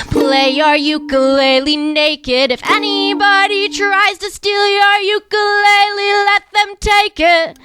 Play your ukulele naked. If anybody tries to steal your ukulele, let them take it.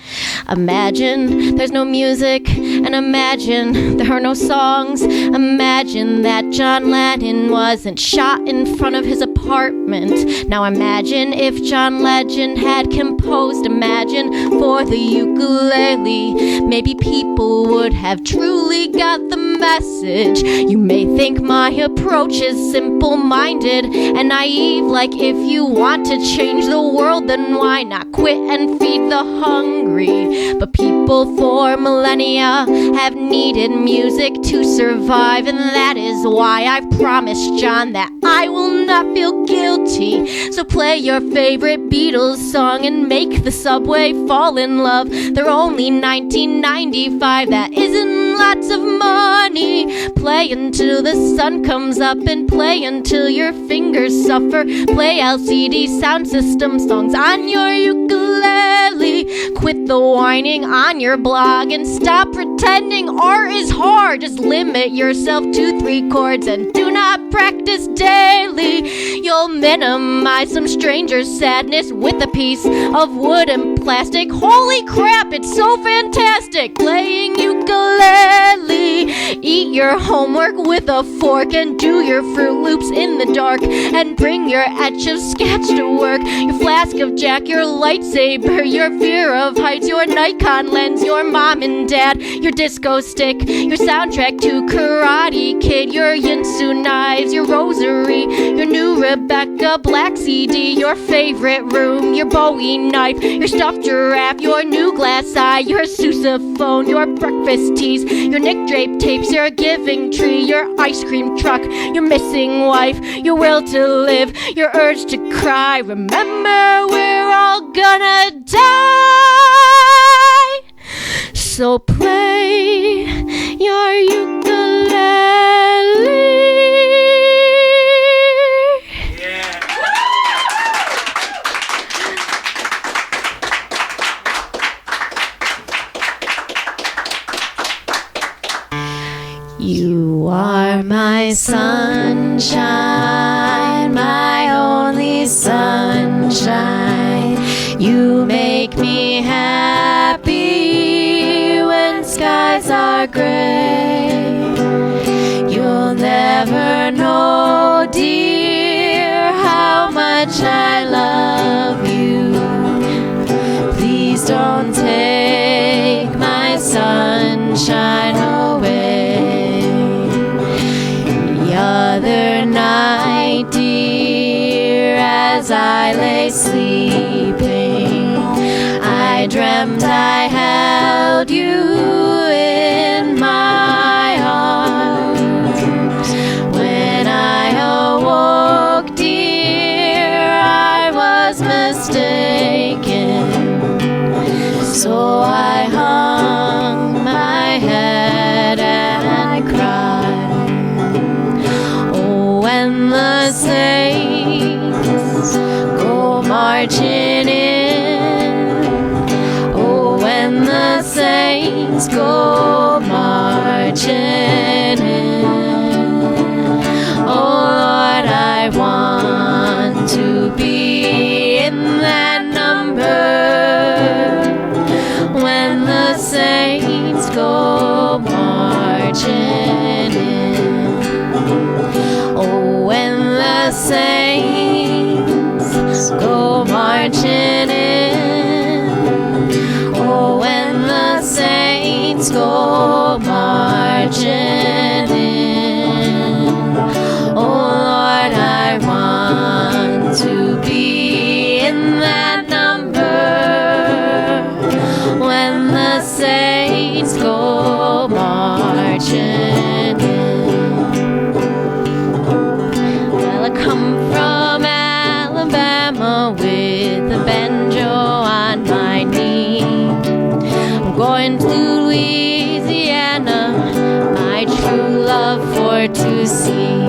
Imagine there's no music, and imagine there are no songs. Imagine that John Lennon wasn't shot in front of his apartment. Now imagine if John Legend had composed Imagine for the ukulele. Maybe people would have truly got the message. You may think my approach is simple-minded and naive, like if you want to change the world, then why not quit and feed the hungry? But people for millennia have needed music to survive, and that is why I've promised John that I will not feel guilty. So play your favorite Beatles song and make the subway fall in love. They're only $19.95, that isn't lots of money. Play until the sun comes up and play until your fingers suffer. Play LCD sound system songs on your ukulele. Quit the whining on your blog and stop pretending art is hard. Just limit yourself to 3 chords and do not practice daily. You'll minimize some stranger's sadness with a piece of wood and plastic. Holy crap, it's so fantastic playing ukulele. Eat your homework with a fork and do your Fruit Loops in the dark. And bring your Etch-a-Sketch to work, your flask of Jack, your lightsaber, your fear of heights, your Nikon lens, your mom and dad, your disco stick, your soundtrack to Karate Kid, your Yinsu knives, your rosary, your new Rebecca Black CD, your favorite room, your Bowie knife, your stuffed giraffe, your new glass eye, your sousaphone, your breakfast teas, your Nick Drape tapes, your giving tree, your ice cream truck, your missing wife, your will to live, your urge to cry. Remember, we're all gonna die. So play your ukulele. You are my sunshine, my only sunshine. You make me happy when skies are gray. You'll never know, dear, how much much I love you. Please don't take my sunshine away. The other night, dear, as I lay sleeping, I dreamt I held you in my arms. When I awoke, dear, I was mistaken. So I hung my head and I cried. Oh, when the saints go marching in. Oh, when the saints go marching in. Oh, Lord, I want to be in that number. When the saints go marching in. Oh, when the saints go marching in. Oh, when the saints go marching in. Oh, Lord, I want to be in that number. When the saints go marching in. Well, I come from Alabama with a banjo on my knee. I'm going to Louisiana, my true love for to see.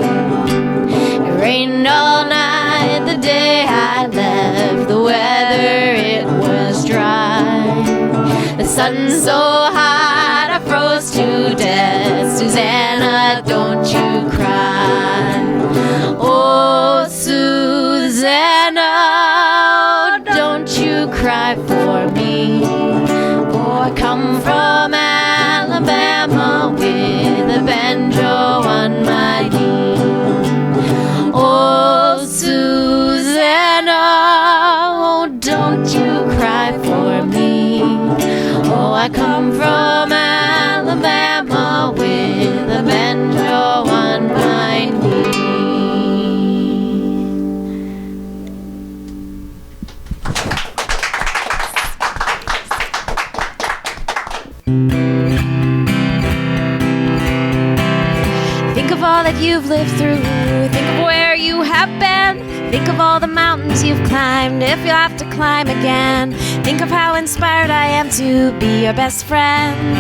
It rained all night the day I left. The weather, it was dry. The sun so hot I froze to death. Susanna, don't you cry. Oh, Susanna, don't you cry for me. Oh, I come from Alabama with a banjo on my knee. Oh, Susanna, oh, don't you cry for me. Oh, I come from Alabama with a banjo on my knee. Think of all that you've lived through. Think of where you have been. Think of all the mountains you've climbed, if you'll have to climb again. Think of how inspired I am to be your best friend.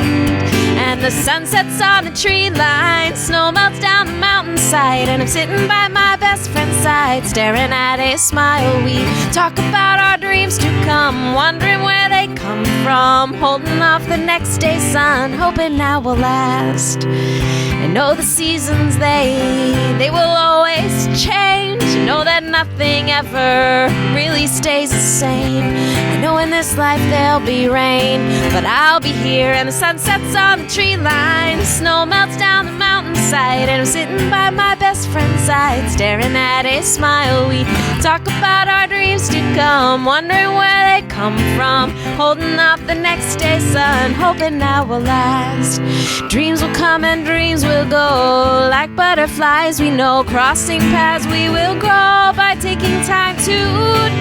And the sun sets on the tree line, snow melts down the mountainside, and I'm sitting by my best friend's side, staring at a smile. We talk about our dreams to come, wondering where they come from, holding off the next day's sun, hoping now will last. I know the seasons, they will always change. I know that nothing ever really stays the same. I know in this life there'll be rain, but I'll be here, and the sun sets on the tree line, snow melts down the mountainside, and I'm sitting by my best friend's side, staring at a smile. We talk about our dreams to come, wondering where they come from, holding off the next day's sun, hoping now will last. Dreams will come and dreams will go, like butterflies we know, crossing paths we will grow by taking time to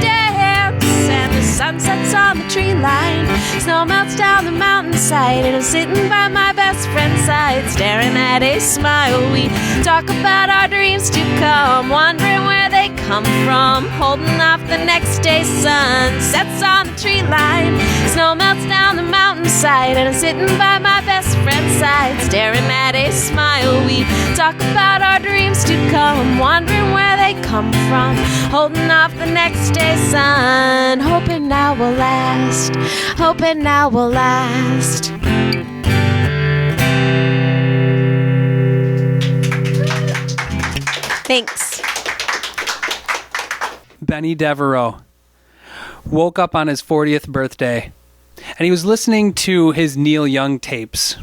dance. And the sun sets on the tree line, snow melts down the mountainside, and I'm sitting by my best friend's side, staring at a smile. We talk about our dreams to come, wondering where they come from, holding off the next day's sun. Sets on the tree line, snow melts down the mountainside, and I'm sitting by my best friend's side, staring at a smile. We talk about our dreams to come, wondering where they come from, holding off the next day's sun, hoping now will last, hoping now will last. Thanks. Benny Devereaux woke up on his 40th birthday, and he was listening to his Neil Young tapes.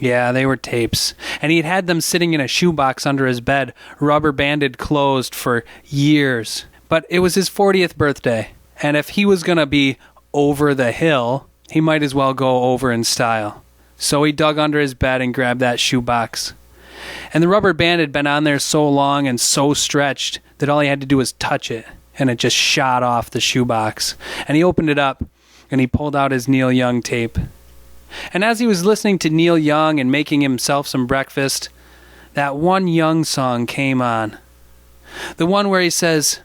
Yeah, they were tapes. And he'd had them sitting in a shoebox under his bed, rubber banded closed for years. But it was his 40th birthday, and if he was going to be over the hill, he might as well go over in style. So he dug under his bed and grabbed that shoebox. And the rubber band had been on there so long and so stretched that all he had to do was touch it, and it just shot off the shoebox. And he opened it up, and he pulled out his Neil Young tape. And as he was listening to Neil Young and making himself some breakfast, that one Young song came on. The one where he says,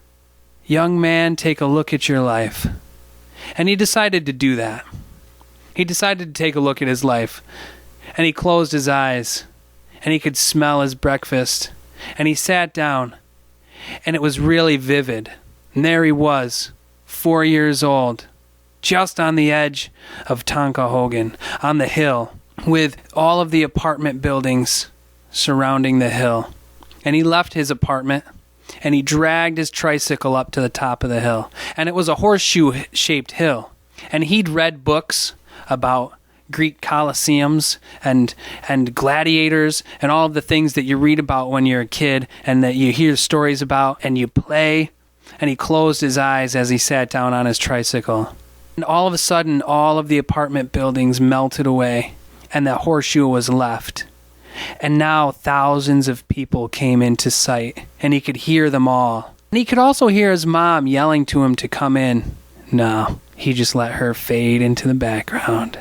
"Young man, take a look at your life." And he decided to do that. He decided to take a look at his life. And he closed his eyes. And he could smell his breakfast. And he sat down. And it was really vivid. And there he was, 4 years old, just on the edge of Tonkahogen, on the hill, with all of the apartment buildings surrounding the hill. And he left his apartment, and he dragged his tricycle up to the top of the hill. And it was a horseshoe-shaped hill. And he'd read books about Greek Colosseums and gladiators and all of the things that you read about when you're a kid and that you hear stories about and you play. And he closed his eyes as he sat down on his tricycle. And all of a sudden, all of the apartment buildings melted away, and that horseshoe was left. And now thousands of people came into sight, and he could hear them all. And he could also hear his mom yelling to him to come in. No, he just let her fade into the background.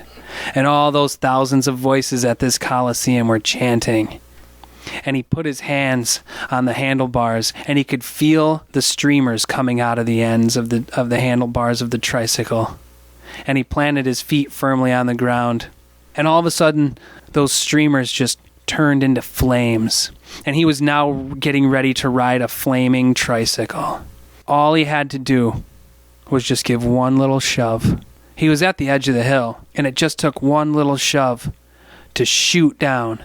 And all those thousands of voices at this Colosseum were chanting. And he put his hands on the handlebars, and he could feel the streamers coming out of the ends of the handlebars of the tricycle. And he planted his feet firmly on the ground. And all of a sudden, those streamers just turned into flames. And he was now getting ready to ride a flaming tricycle. All he had to do was just give one little shove. He was at the edge of the hill, and it just took one little shove to shoot down.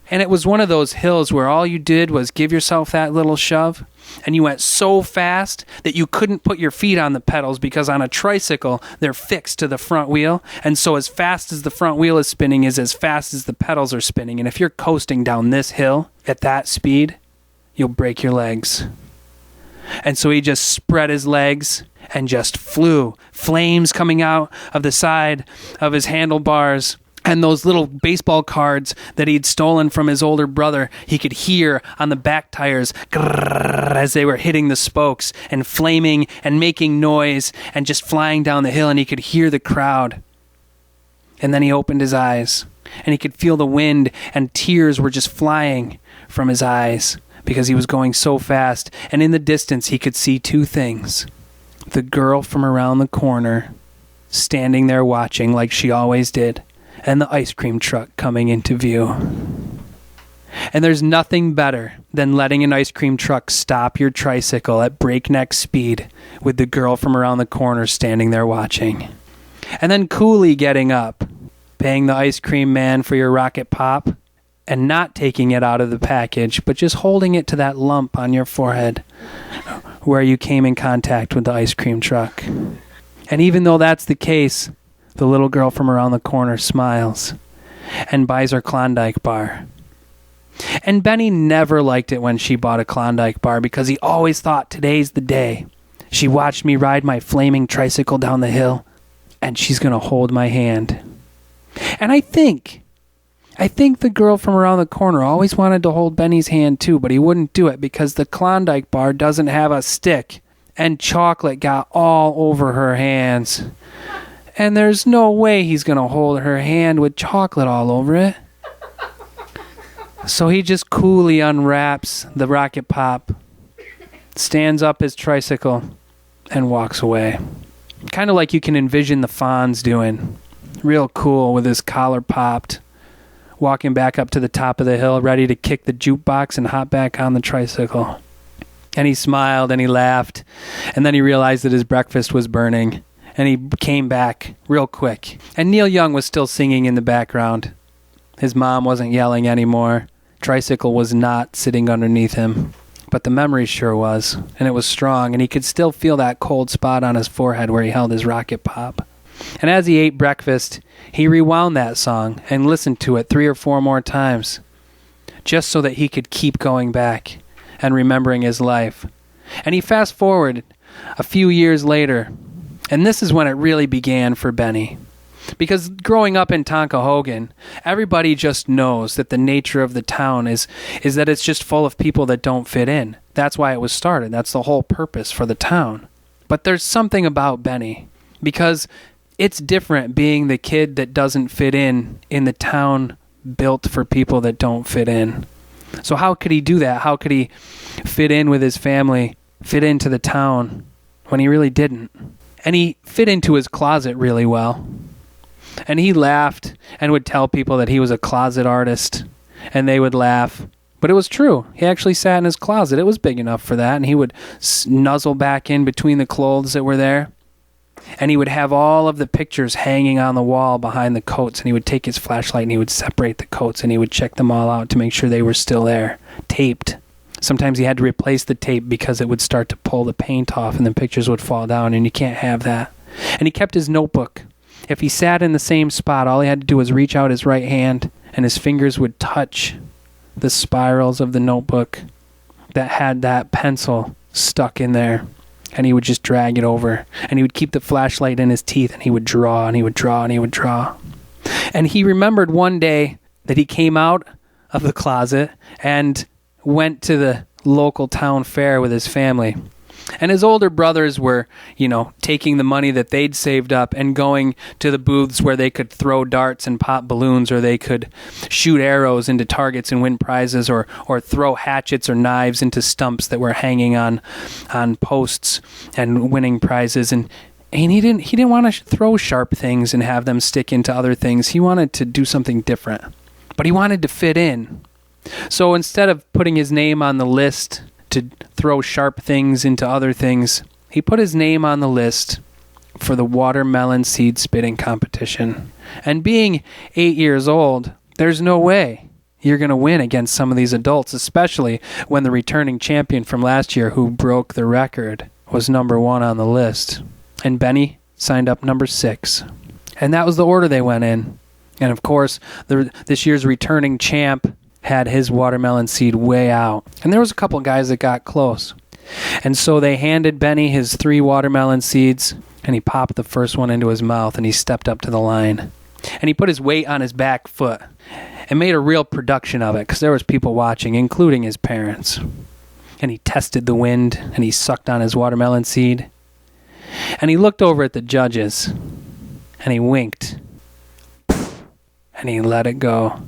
And it was one of those hills where all you did was give yourself that little shove, and you went so fast that you couldn't put your feet on the pedals because on a tricycle, they're fixed to the front wheel. And so as fast as the front wheel is spinning is as fast as the pedals are spinning. And if you're coasting down this hill at that speed, you'll break your legs. And so he just spread his legs and just flew. Flames coming out of the side of his handlebars. And those little baseball cards that he'd stolen from his older brother, he could hear on the back tires as they were hitting the spokes and flaming and making noise and just flying down the hill, and he could hear the crowd. And then he opened his eyes, and he could feel the wind, and tears were just flying from his eyes because he was going so fast. And in the distance, he could see two things. The girl from around the corner standing there watching like she always did, and the ice cream truck coming into view. And there's nothing better than letting an ice cream truck stop your tricycle at breakneck speed with the girl from around the corner standing there watching. And then coolly getting up, paying the ice cream man for your rocket pop, and not taking it out of the package, but just holding it to that lump on your forehead where you came in contact with the ice cream truck. And even though that's the case, the little girl from around the corner smiles and buys her Klondike bar. And Benny never liked it when she bought a Klondike bar because he always thought today's the day. She watched me ride my flaming tricycle down the hill, and she's going to hold my hand. And I think the girl from around the corner always wanted to hold Benny's hand too, but he wouldn't do it because the Klondike bar doesn't have a stick, and chocolate got all over her hands. And there's no way he's going to hold her hand with chocolate all over it. So he just coolly unwraps the rocket pop, stands up his tricycle, and walks away. Kind of like you can envision the Fonz doing. Real cool with his collar popped, walking back up to the top of the hill, ready to kick the jukebox and hop back on the tricycle. And he smiled and he laughed, and then he realized that his breakfast was burning. And he came back real quick. And Neil Young was still singing in the background. His mom wasn't yelling anymore. Tricycle was not sitting underneath him. But the memory sure was. And it was strong. And he could still feel that cold spot on his forehead where he held his rocket pop. And as he ate breakfast, he rewound that song and listened to it 3 or 4 more times. Just so that he could keep going back and remembering his life. And he fast-forwarded a few years later, and this is when it really began for Benny. Because growing up in Tonkahogan, everybody just knows that the nature of the town is that it's just full of people that don't fit in. That's why it was started. That's the whole purpose for the town. But there's something about Benny, because it's different being the kid that doesn't fit in the town built for people that don't fit in. So how could he do that? How could he fit in with his family, fit into the town when he really didn't? And he fit into his closet really well. And he laughed and would tell people that he was a closet artist, and they would laugh. But it was true. He actually sat in his closet. It was big enough for that, and he would nuzzle back in between the clothes that were there. And he would have all of the pictures hanging on the wall behind the coats, and he would take his flashlight and he would separate the coats, and he would check them all out to make sure they were still there, taped. Sometimes he had to replace the tape because it would start to pull the paint off and the pictures would fall down, and you can't have that. And he kept his notebook. If he sat in the same spot, all he had to do was reach out his right hand, and his fingers would touch the spirals of the notebook that had that pencil stuck in there. And he would just drag it over. And he would keep the flashlight in his teeth, and he would draw, and he would draw, and he would draw. And he remembered one day that he came out of the closet and went to the local town fair with his family. And his older brothers were, taking the money that they'd saved up and going to the booths where they could throw darts and pop balloons, or they could shoot arrows into targets and win prizes, or throw hatchets or knives into stumps that were hanging on posts and winning prizes. And he didn't want to throw sharp things and have them stick into other things. He wanted to do something different, but he wanted to fit in. So instead of putting his name on the list to throw sharp things into other things, he put his name on the list for the watermelon seed spitting competition. And being 8 years old, there's no way you're going to win against some of these adults, especially when the returning champion from last year, who broke the record, was number 1 on the list. And Benny signed up number 6. And that was the order they went in. And of course, this year's returning champ had his watermelon seed way out. And there was a couple guys that got close. And so they handed Benny his 3 watermelon seeds, and he popped the first one into his mouth, and he stepped up to the line. And he put his weight on his back foot and made a real production of it, because there was people watching, including his parents. And he tested the wind, and he sucked on his watermelon seed. And he looked over at the judges, and he winked. And he let it go.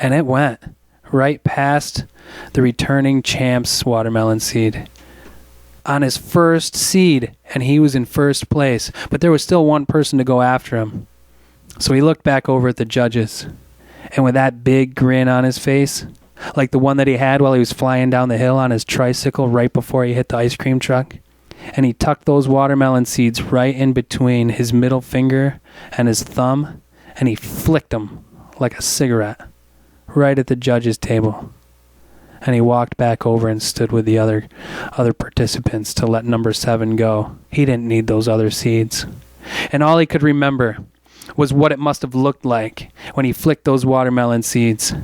And it went right past the returning champ's watermelon seed on his first seed, and he was in first place. But there was still one person to go after him. So he looked back over at the judges, and with that big grin on his face, like the one that he had while he was flying down the hill on his tricycle right before he hit the ice cream truck, and he tucked those watermelon seeds right in between his middle finger and his thumb, and he flicked them like a cigarette right at the judge's table. And he walked back over and stood with the other participants to let number 7 go. He didn't need those other seeds. And all he could remember was what it must have looked like when he flicked those watermelon seeds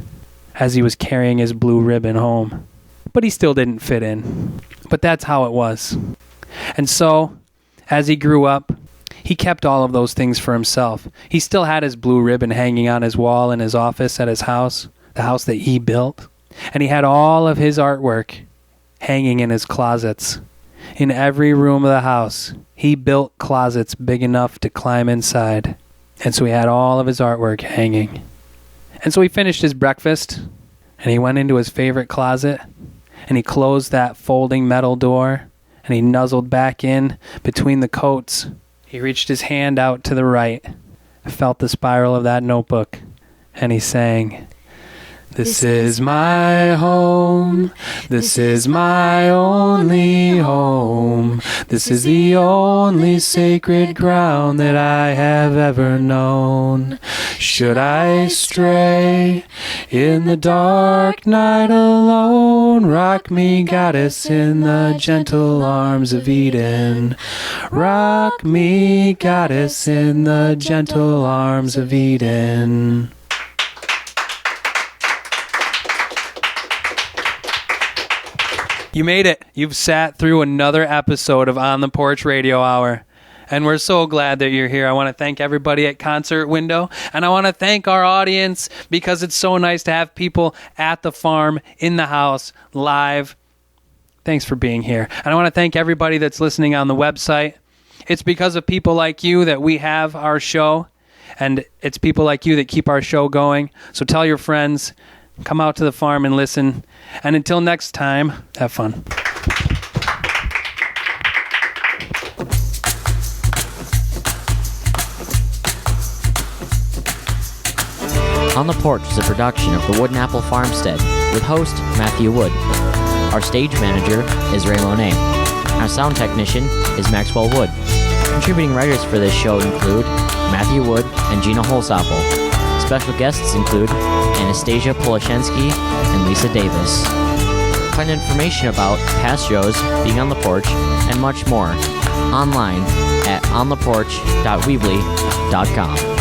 as he was carrying his blue ribbon home. But he still didn't fit in. But that's how it was. And so, as he grew up, he kept all of those things for himself. He still had his blue ribbon hanging on his wall in his office at his house, the house that he built. And he had all of his artwork hanging in his closets. In every room of the house, he built closets big enough to climb inside. And so he had all of his artwork hanging. And so he finished his breakfast, and he went into his favorite closet, and he closed that folding metal door, and he nuzzled back in between the coats. He reached his hand out to the right, felt the spiral of that notebook, and he sang, "This is my home, this is my only home, this is the only sacred ground that I have ever known. Should I stray in the dark night alone, rock me, goddess, in the gentle arms of Eden. Rock me, goddess, in the gentle arms of Eden." You made it. You've sat through another episode of On the Porch Radio Hour. And we're so glad that you're here. I want to thank everybody at Concert Window. And I want to thank our audience because it's so nice to have people at the farm, in the house, live. Thanks for being here. And I want to thank everybody that's listening on the website. It's because of people like you that we have our show. And it's people like you that keep our show going. So tell your friends, come out to the farm and listen. And until next time, have fun. On the Porch is a production of the Wood & Apple Farmstead with host Matthew Wood. Our stage manager is Ray Monet. Our sound technician is Maxwell Wood. Contributing writers for this show include Matthew Wood and Gina Holsapple. Special guests include Anastasia Polashenski and Lisa Davis. Find information about past shows, being on the porch, and much more online at ontheporch.weebly.com.